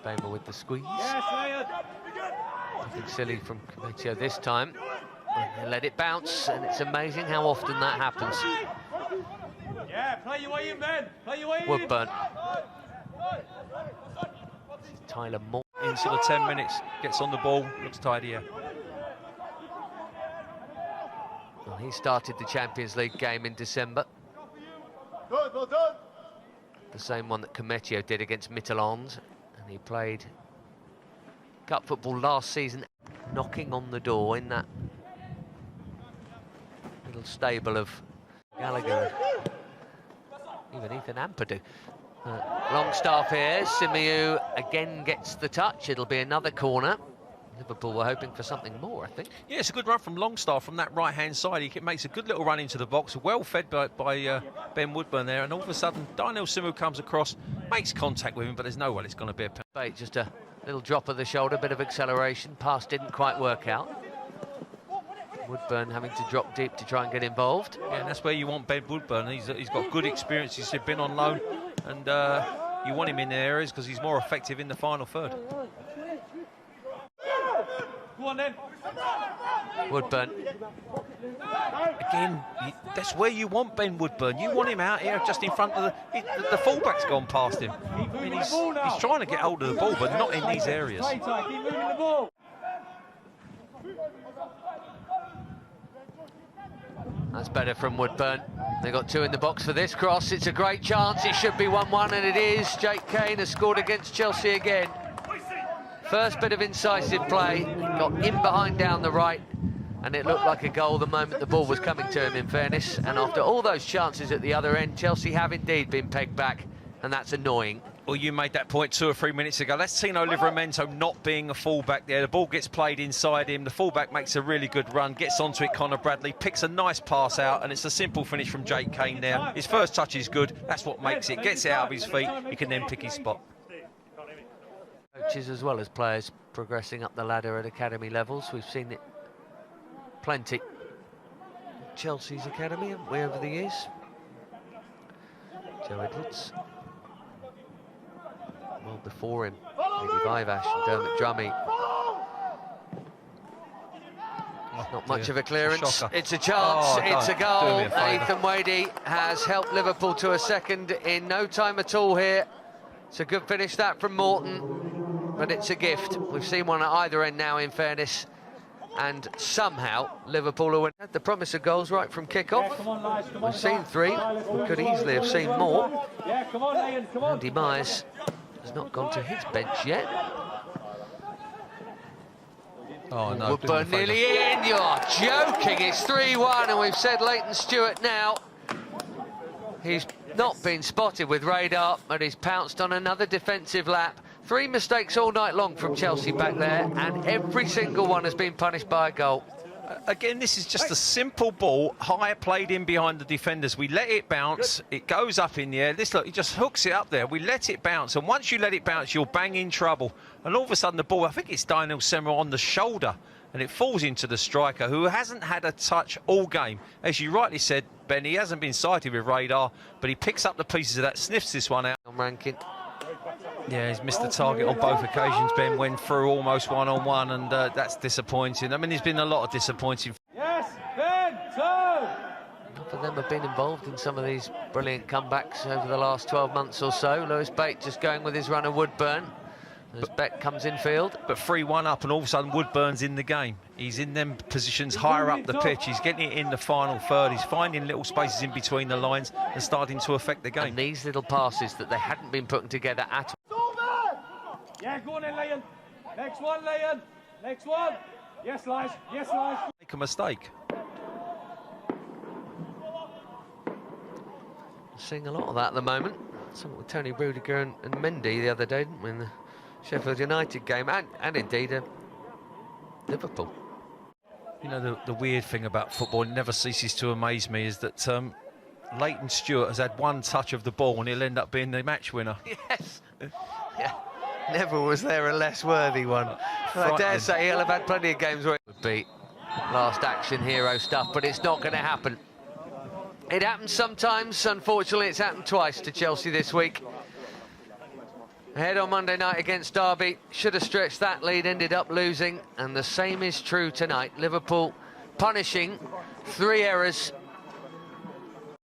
Bamer with the squeeze. Nothing silly from Cometio this time. They let it bounce, and it's amazing how often that happens. Yeah, play your way in, Ben. Play your way in. Woodburn. Tyler Moore. In sort of 10 minutes, gets on the ball, looks tidier. Well, he started the Champions League game in December. Good, well done. The same one that Cometio did against Midtjylland, and he played cup football last season, knocking on the door in that little stable of Gallagher, even Ethan Ampadu. Longstaff here, Simiu again gets the touch. It'll be another corner. Liverpool were hoping for something more, I think. Yeah, it's a good run from Longstaff from that right-hand side. He makes a good little run into the box, well fed by Ben Woodburn there, and all of a sudden, Darnell Simiu comes across, makes contact with him, but there's no way it's going to be a penalty. Just a little drop of the shoulder, bit of acceleration. Pass didn't quite work out. Woodburn having to drop deep to try and get involved. Yeah, and that's where you want Ben Woodburn. He's got good experience. He's been on loan, and you want him in the areas because he's more effective in the final third. Go on then. Woodburn. Again, that's where you want Ben Woodburn. You want him out here just in front of the fullback's gone past him. I mean, he's trying to get hold of the ball, but not in these areas. Keep moving the ball. That's better from Woodburn. They got two in the box for this cross. It's a great chance. It should be 1-1, and it is. Jake Kane has scored against Chelsea again. First bit of incisive play. Got in behind down the right, and it looked like a goal the moment the ball was coming to him, in fairness. And after all those chances at the other end, Chelsea have indeed been pegged back, and that's annoying. Well, you made that point 2 or 3 minutes ago. That's Tino Livramento not being a fullback there. The ball gets played inside him. The fullback makes a really good run, gets onto it, Connor Bradley, picks a nice pass out, and it's a simple finish from Jake Kane there. His first touch is good. That's what makes it. Gets it out of his feet. He can then pick his spot. Coaches as well as players progressing up the ladder at academy levels. We've seen it plenty. Chelsea's academy, haven't we, over the years? Joe Edwards. Well before him, Eddie Vivash and Dermot Drummy. Not much of a clearance. It's a chance, it's a goal. Ethan Wadey has helped Liverpool to a second in no time at all here. It's a good finish that from Morton, but it's a gift. We've seen one at either end now, in fairness, and somehow Liverpool have had the promise of goals right from kick-off. We've seen 3, we could easily have seen more. Andy Myers has not gone to his bench yet. Oh no, Woodburn nearly in, you're joking, it's 3-1, and we've said Leighton Stewart now. He's not been spotted with radar, but he's pounced on another defensive lap. 3 mistakes all night long from Chelsea back there, and every single one has been punished by a goal. Again, this is just a simple ball, high played in behind the defenders. We let it bounce, it goes up in the air. This, look, he just hooks it up there. We let it bounce, and once you let it bounce, you'll bang in trouble. And all of a sudden, the ball, I think it's Darnell Simiu on the shoulder, and it falls into the striker, who hasn't had a touch all game. As you rightly said, Ben, he hasn't been sighted with radar, but he picks up the pieces of that, sniffs this one out. Ranking. Yeah, he's missed the target on both occasions. Ben went through almost one-on-one, and that's disappointing. I mean, there's been a lot of disappointing. Yes, Ben, turn! Enough of them have been involved in some of these brilliant comebacks over the last 12 months or so. Lewis Bate just going with his runner Woodburn as Beck comes in field. But 3-1 up, and all of a sudden Woodburn's in the game. He's in them positions higher up the pitch. He's getting it in the final third. He's finding little spaces in between the lines and starting to affect the game. And these little passes that they hadn't been putting together at all. Yeah, go on then, Leighton. Next one, Leighton. Next one. Yes, Lige. Yes, Lige. Make a mistake. Seeing a lot of that at the moment. Something with Tony Rudiger and Mendy the other day, didn't we, in the Sheffield United game, and indeed Liverpool. You know, the weird thing about football, it never ceases to amaze me, is that Leighton Stewart has had one touch of the ball and he'll end up being the match winner. Yes. Yeah. Never was there a less worthy one. I dare say he'll have had plenty of games where it would be last action hero stuff, but it's not going to happen. It happens sometimes. Unfortunately, it's happened twice to Chelsea this week. Ahead on Monday night against Derby, should have stretched that lead, ended up losing, and the same is true tonight. Liverpool punishing 3 errors